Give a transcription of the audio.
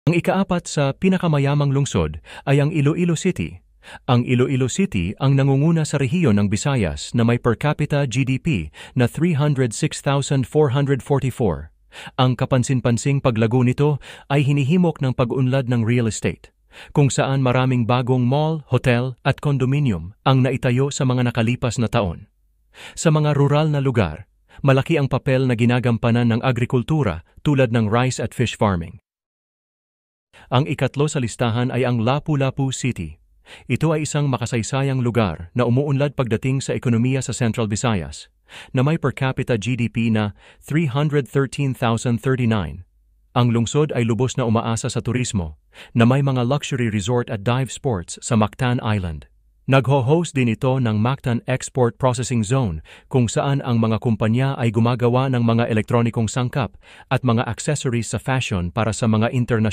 Ang ikaapat sa pinakamayamang lungsod ay ang Iloilo City. Ang Iloilo City ang nangunguna sa rehiyon ng Visayas na may per capita GDP na 306,444. Ang kapansin-pansing paglago nito ay hinihimok ng pag-unlad ng real estate, kung saan maraming bagong mall, hotel at condominium ang naitayo sa mga nakalipas na taon. Sa mga rural na lugar, malaki ang papel na ginagampanan ng agrikultura tulad ng rice at fish farming. Ang ikatlo sa listahan ay ang Lapu-Lapu City. Ito ay isang makasaysayang lugar na umuunlad pagdating sa ekonomiya sa Central Visayas, na may per capita GDP na 313,039. Ang lungsod ay lubos na umaasa sa turismo, na may mga luxury resort at dive sports sa Mactan Island. Nagho-host din ito ng Mactan Export Processing Zone kung saan ang mga kumpanya ay gumagawa ng mga elektronikong sangkap at mga accessories sa fashion para sa mga internasyonal